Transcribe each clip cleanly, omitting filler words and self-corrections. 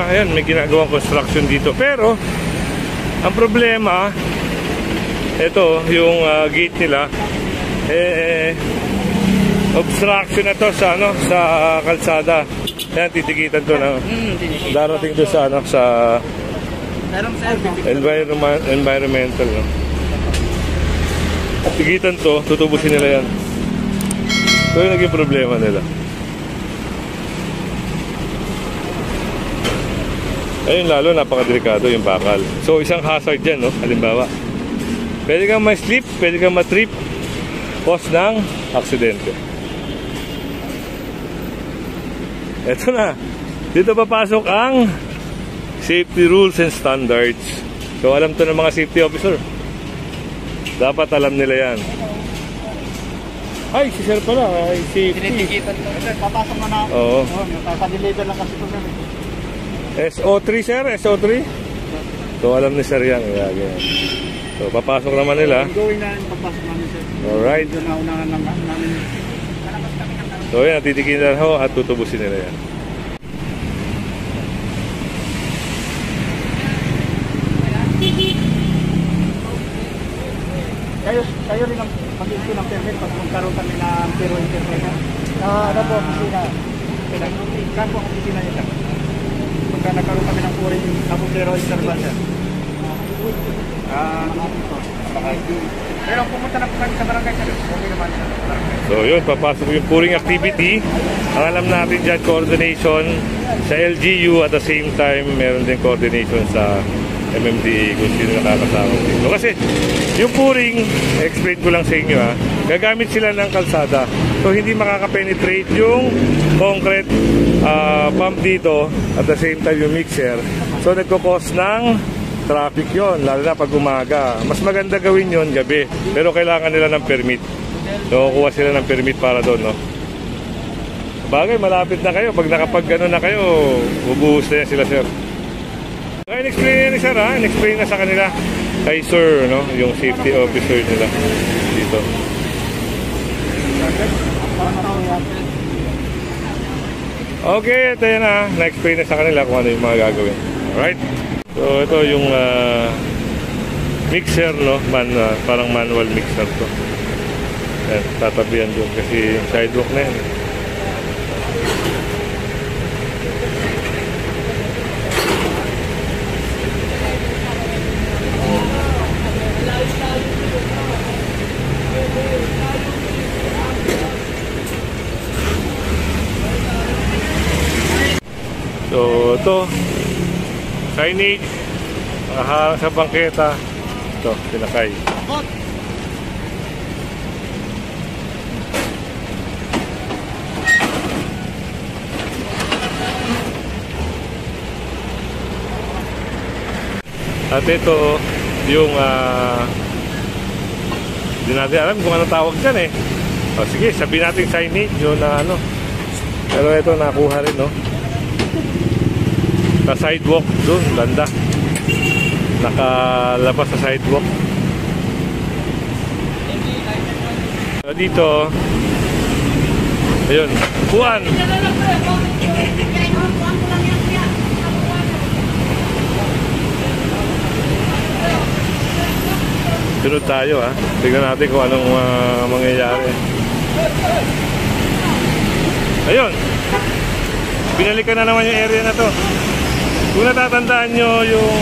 ayan, may ginagawang construction dito. Pero ang problema, ito yung gate nila, obstruction na to sa ano, sa kalsada. Ayan, titikitan to na darating to sa ano, sa environmental, no? Tigitan to, tutubusin nila yan. So yung naging problema nila. Ayun, lalo napakadelikado yung bakal. So isang hazard dyan, no? Halimbawa, pwede kang ma-slip, pwede kang ma-trip, cause ng aksidente. Eto na, dito papasok ang safety rules and standards. So alam to ng mga safety officer. Dapat alam nila yan. Ay, si sir pala, ay safety. Tinitikitan ko. Papasok mo na. Oo. Nasa-deliver lang kasi ito. SO3 sir, SO3. So alam ni sir yan. So papasok naman nila. Gawin na yung papasok namin sir. Alright. Ito na unahan namin. So yan, titikin na ho at tutubusin nila yan. Kayo rin ang mag-issue ng permit pag magkaroon kami ng pero internet. Ano po, opisina. Saan po ang opisina niya? Pagka nagkaroon kami ng puring pero internet. Pero pumunta na po kami sa barangay. Okay naman sa barangay. So yun, papasok yung pouring activity. Ang alam natin dyan, coordination sa LGU, at the same time meron din coordination sa MMDA kung sino nakakasama dito. Kasi yung pouring, explain ko lang sa inyo ha, gagamit sila ng kalsada. So hindi makakapenetrate yung concrete pump dito, at the same time yung mixer. So nagkukos ng traffic yon, lalo na pag umaga. Mas maganda gawin yon gabi, pero kailangan nila ng permit. So kuha sila ng permit para doon, no? Bagay, malapit na kayo. Pag nakapag gano'n na kayo, ubuhos na yan sila, sir. So in-explain ni sir ha, in-explain na sa kanila kay sir, no? Yung safety officer nila dito. Okay, ito yan ha, na-explain na sa kanila kung ano yung mga gagawin. Alright. So ito yung mixer, no? Parang manual mixer to. Ayan, tatabihan doon kasi yung sidewalk na yan. So ito, signage, nakaharang sa bangketa. Ito, pinakay. At ito, yung hindi natin alam kung anong tawag dyan eh. O sige, sabihin natin signage yun na ano. Pero ito, nakuha rin, no? Sa sidewalk doon, banda. Nakalabas sa sidewalk. Dito, ayun, upuan. Sunod tayo ha. Tignan natin kung anong mangyayari. Ayun, binalikan na naman yung area na to. Kung natatandaan nyo yung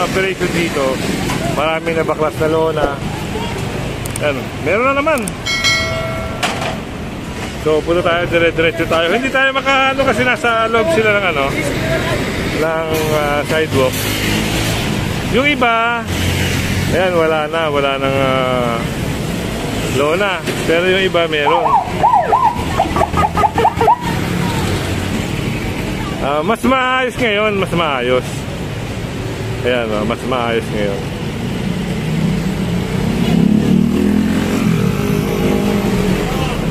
operation dito, marami na baklas na lona. Yan, meron na naman. So punta tayo, dire-diretso tayo. Hindi tayo makaano kasi nasa loob sila ng ano, ng sidewalk. Yung iba, ayan, wala nang lona. Pero yung iba meron. Mas maayos ngayon, mas maayos. Ayan, mas maayos ngayon.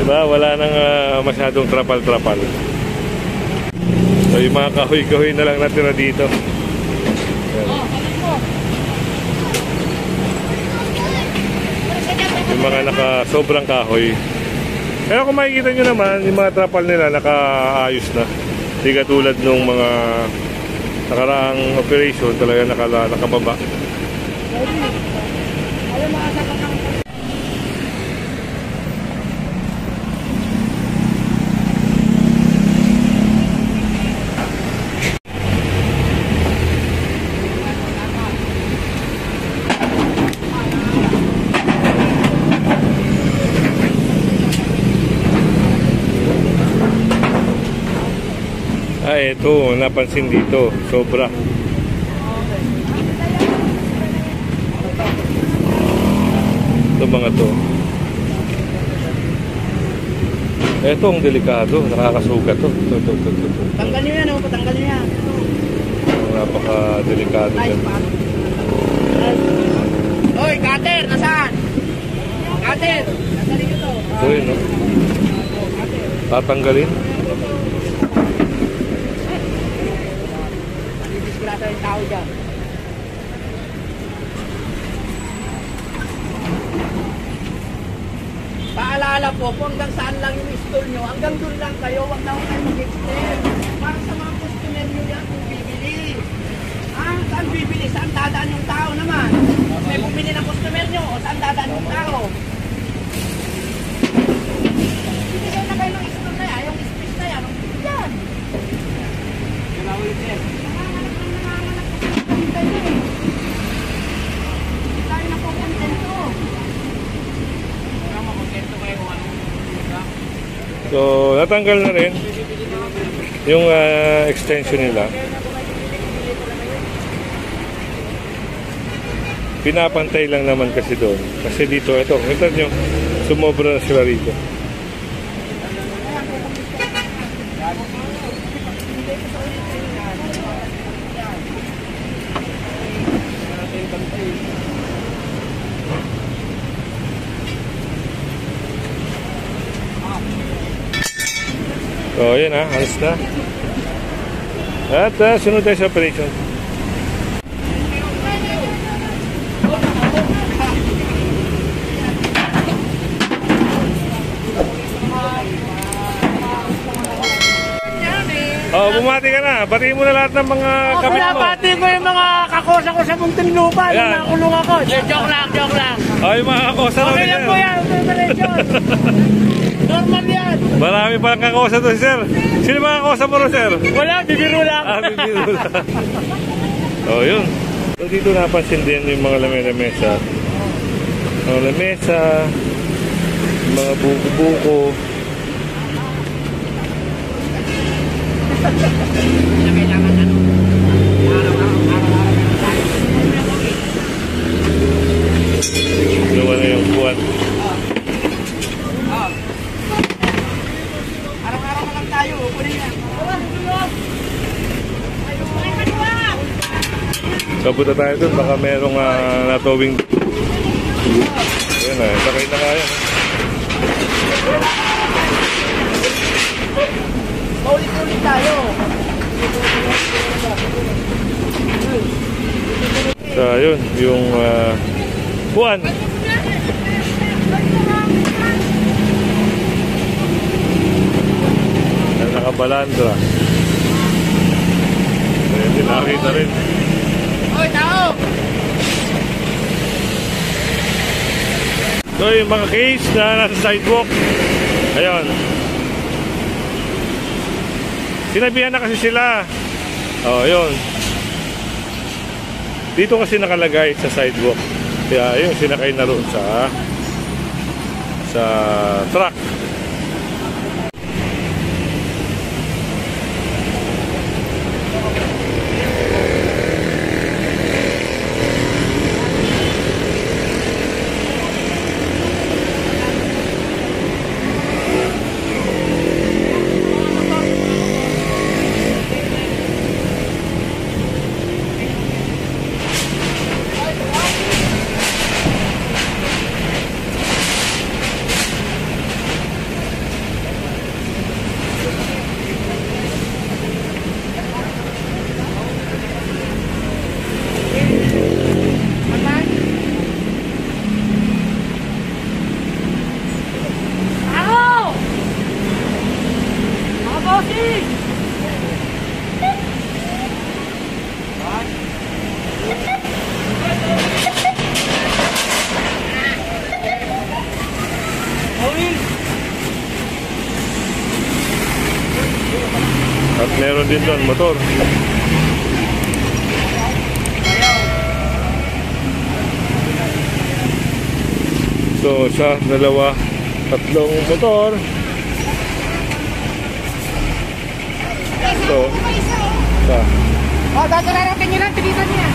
Diba, wala nang masyadong trapal-trapal. So yung mga kahoy-kahoy na lang natira dito. Ayan. Yung mga sobrang kahoy. Pero kung makikita nyo naman, yung mga trapal nila nakaayos na. Hindi katulad nung mga nakaraang operation talaga nakababa. Ito, napansin dito, sobra. Ito mga to. Ito ang delikado, nakakasugat to. Ito. Tanggal nyo yan, patanggal nyo yan. Napaka-delikado yan. Hoy, cutter, nasaan? Cutter, nasaan ito? Ito yun, no? Tatanggalin. Disgrasa yung tao dyan. Paalala po, kung hanggang saan lang yung stall nyo, hanggang doon lang kayo, huwag na kayo mag-extend. Para sa mga customer nyo yan kung bibili. Saan bibili? Saan dadaan yung tao naman? May bumili ng customer nyo, o saan dadaan yung tao? Bibigay na kayo ng stall na yan, yung space na yan, yan. Tayo na po kontento. So, natanggal na rin yung extension nila. Pinapantay lang naman kasi doon. Kasi dito, ito nyo, sumobra na sila rito. So, yun alis na. At sunod tayo sa operation. Oh, bumati ka na. Batiin mo na lahat ng mga kabit mo. Pinabati ko yung mga kakosa ko sa Muntinlupa. Nung nakulong ako. Joke lang. Oh, yung mga kakosa Okay lang po yan. Normal yan. Marami palang kakosa to, sir. Sino mga kakosa mo rin, sir? Wala, bibiro lang. Bibiro lang. Oh, yun. So, dito napansin din yung mga lamesa. Mga lamesa, mga buko-buko. Kailangan ano? Gawa na yung buwan. Araw-araw na lang tayo. Kunin yan. Kabuta tayo dun. Baka merong natowing. Ayan na. Sakay na kaya. Paulit-ulit tayo. So, yun. Yung buwan. Nakabalandra. Ayan, nakita rin. Hoy, tao! So, yung mga case na nasa sidewalk. Ayun. Sinabihan na kasi sila. Oh, yun. Dito kasi nakalagay sa sidewalk. Kaya yun, sinakay na roon sa truck. din doon, motor. So, isa, dalawa, tatlong motor. So, isa. Oh, dati na natin yun lang, pilitan niya.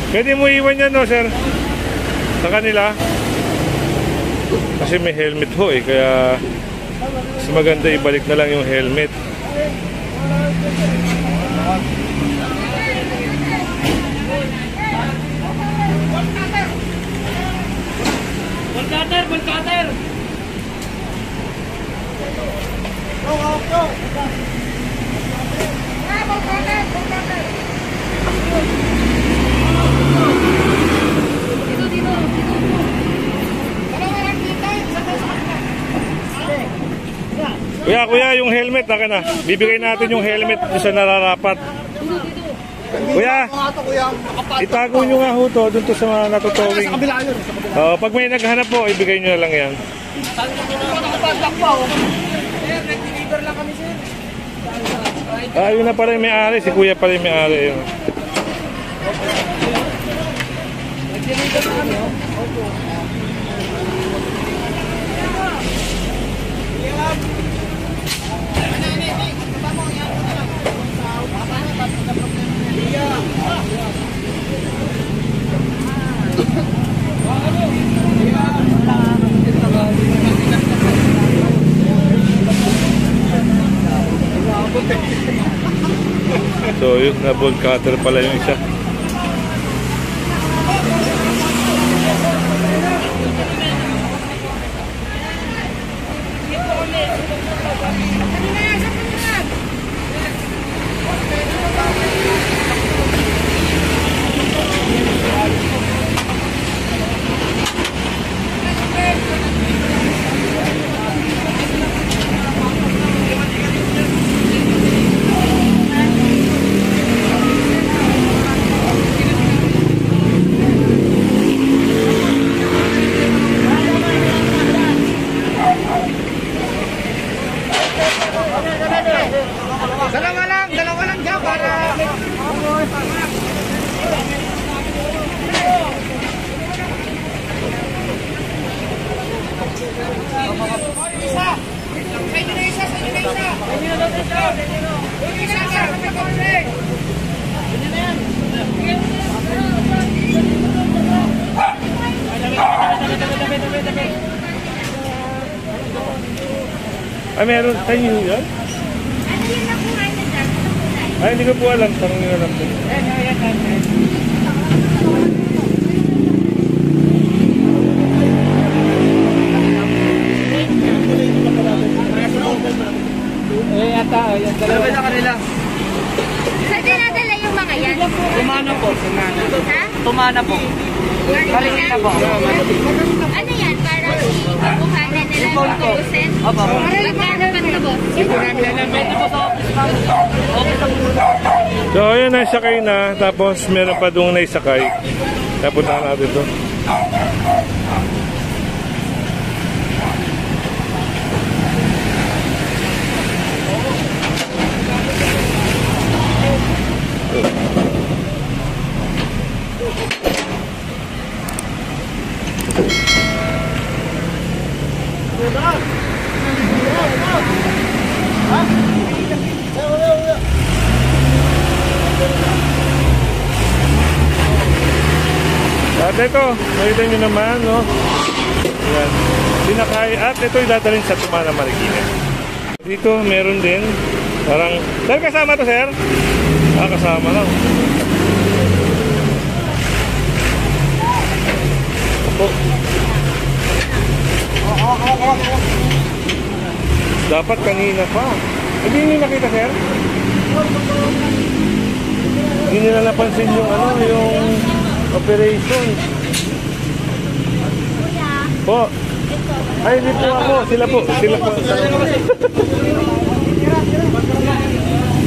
Pwede mo iwan yan, no, sir? Sa kanila. Kasi may helmet ho eh, kaya mas maganda ibalik na lang yung helmet. Bull cutter! Go, go, go! Bull cutter! Kuya, yung helmet, naka na. Bibigay natin yung helmet sa nararapat. Kuya, itago nyo nga ho to, dun to sa mga natutowing. Pag may naghanap po, ibigay nyo na lang yan. Yun na pala yung may-ari, si kuya pala yung may-ari. So yun, na ball cutter pala yung isa. Dalawa lang dyan para... Isa! Sa inyo na isa! Ay, meron tayo yun? Ay, hindi ko po alam. Tanong nyo lang po. Dalawa na kanila. Saan dinadala yung mga yan? Tumana po. Ha? Tumana po. Balikin na po. Ano yan? Parang ibuhanan nila yung tubusin? Opo. Magkano pa tubos? So, ayun, naisakay na. Tapos, meron pa doon naisakay. Napunta natin ito. At ito, nakita nyo naman, no? Ayan. Sinakay, at ito idadalhin sa Tumana, Marikina. Dito, meron din. Parang, sir, kasama to, sir? Kasama lang. Opo. Dapat kanina pa. Hindi nyo nakita, sir? Hindi nila napansin yung yung operation. Po. Ay, hindi po ako. Sila po. Sila po.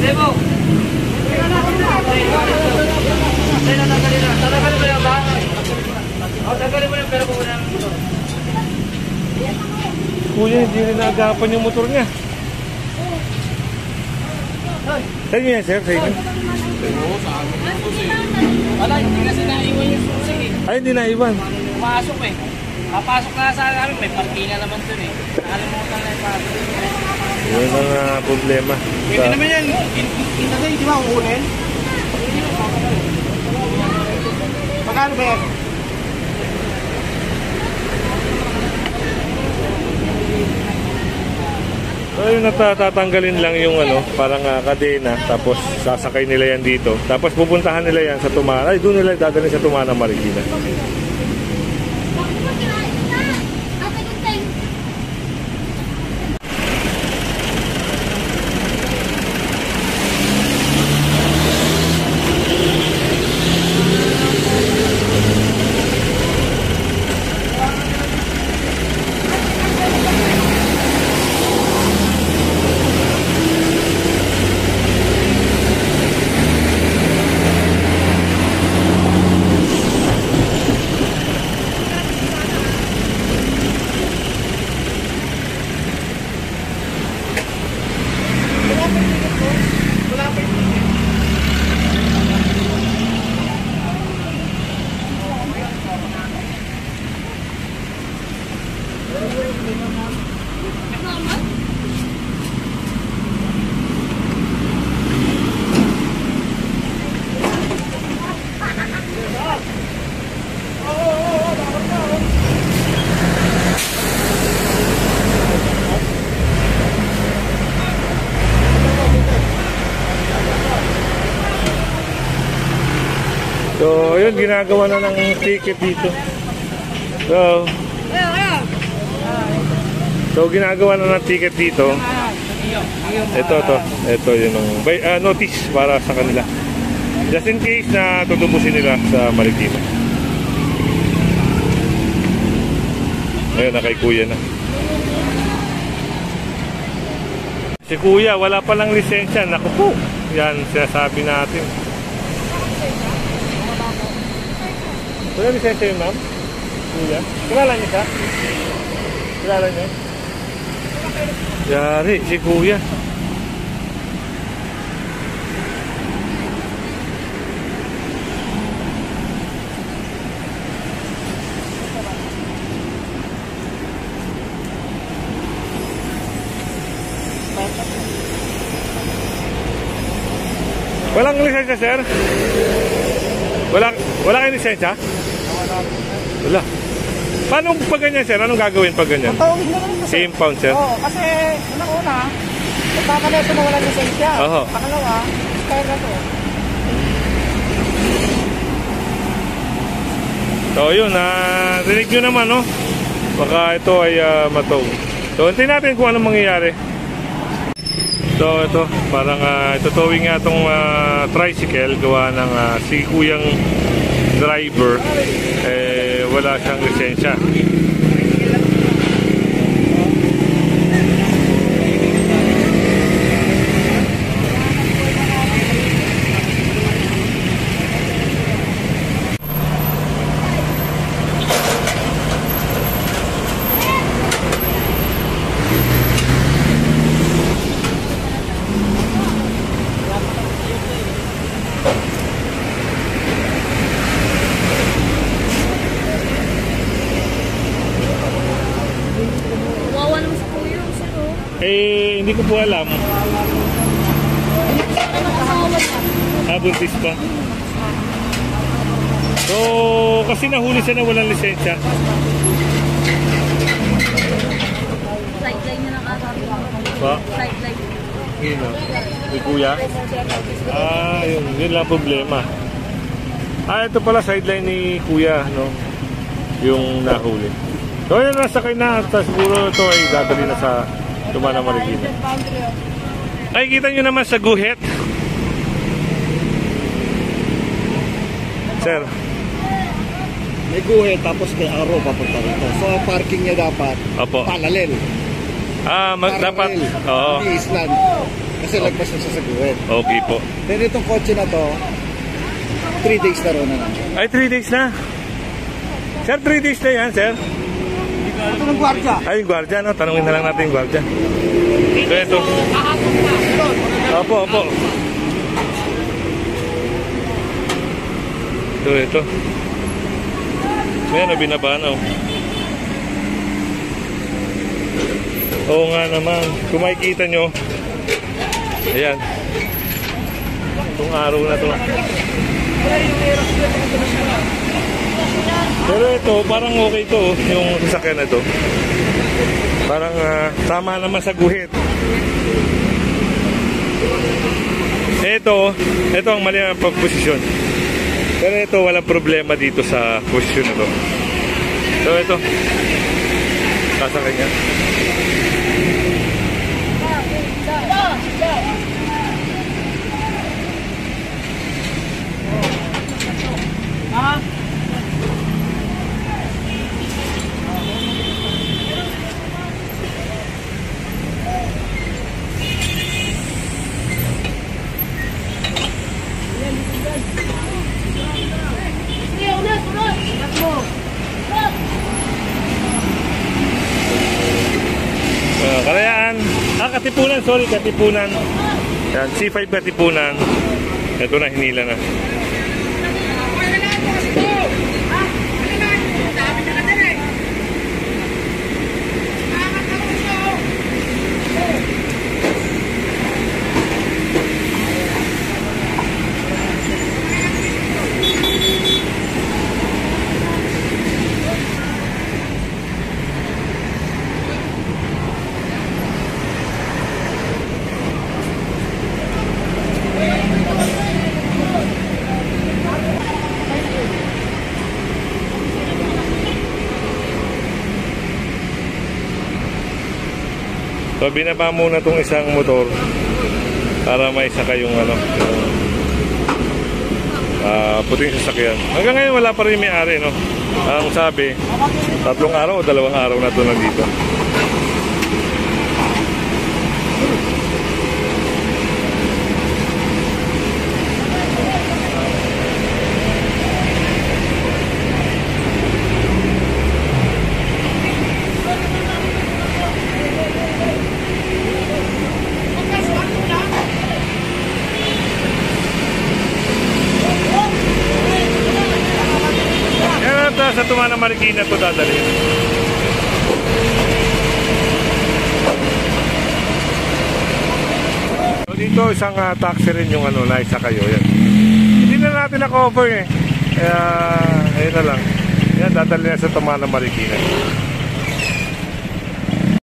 Demo. Tatagalin mo yan ba? O, tagalin mo yan pero kung wala ito. Kuya, hindi rin naagapan yung motor niya. Sa inyo yan, sir? Sa inyo? Wala, hindi kasi naiwan yung susi eh. Ay, hindi naiwan. Pumasok eh. Papasok na sa amin, may parkinga naman dun eh. Nakalimutan na yung pasok. Yun ang problema. Pwede naman yan. Hindi, di ba, uunin? Magkano ba yan? So yung natatanggalin lang yung ano, parang kadena, tapos sasakay nila yan dito. Tapos pupuntahan nila yan sa Tumana. Ay, doon nila dadalhin sa Tumana, Marikina. So, yun, ginagawa na ng ticket dito. So, ginagawa na ng ticket dito. Ito yun ang notice para sa kanila. Just in case na tutubusin nila sa Marikina. Ayun, na kay Kuya na. Si Kuya, wala palang lisensya. Naku po, yan sinasabi natin. Wala lisensya yun, ma'am? Kuya? Kilala niyo siya? Kilala niyo? Yari, si Kuya. Walang lisensya, sir? Wala kayong lisensya? Wala. Paano pag ganyan, sir? Anong gagawin pag ganyan? Tawagin na lang kasi. Impound, sir? Oo, kasi unang-una, nagkakalaso na walang lisensya. Oo. Pangalawa, kaya na to. So yun, rinig nyo naman, no? Baka ito ay mataw. So hintayin natin kung anong mangyayari. So ito, parang itutowing nga itong tricycle gawa ng si Kuyang driver, wala siyang lisensya. Hindi ko po alam. Buntis pa. So, kasi nahuli siya na walang lisensya. Sideline niya ng asabi. Pa? Sideline. Yun o. May kuya? Yun lang problema. Ito pala sideline ni kuya, no? Yung nahuli. So, yun, nasakay na. Tapos siguro ito ay dadali na sa Tumana, Marikina. Ay, kita nyo naman sa guhit. Sir. may guhit tapos may arrow papunta rito. So ang parking niya dapat Opo. parallel. Dapat. Oo. Hindi island. Kasi lagpas na siya sa guhit. Okay po. Then itong kotse na to, 3 days na rin na namin. Ay, 3 days na. Sir, 3 days na yan, sir. Ito ng gwardiya. Ay, yung gwardiya, no? Tanungin na lang natin yung gwardiya. So, ito. Opo. Ito. Ayan, binaba na, oh. Oo nga naman. Kung makikita nyo, ayan. Itong araw na to. Pero ito, parang okay to, yung sasakyan na to. Parang tama naman sa guhit. Ito ang mali ang pagposisyon. Pero ito, walang problema dito sa posisyon na to. So ito, sasakyan niya. Kalayaan. Katipunan, sorry, Katipunan. Yan, C5 Katipunan. Ito na, hinila na. So binaba muna itong isang motor para may isa kayong puting sasakyan. Hanggang ngayon wala pa rin may-ari, no? Ang sabi, 3 araw o 2 araw na ito nandito. Sa Tumana Marikina ito dadalhin. So dito isang taxi rin yung naisa kayo. Yan. Hindi na natin na-cover eh. Kaya ayun na lang. Yan, dadalhin na sa Tumana Marikina.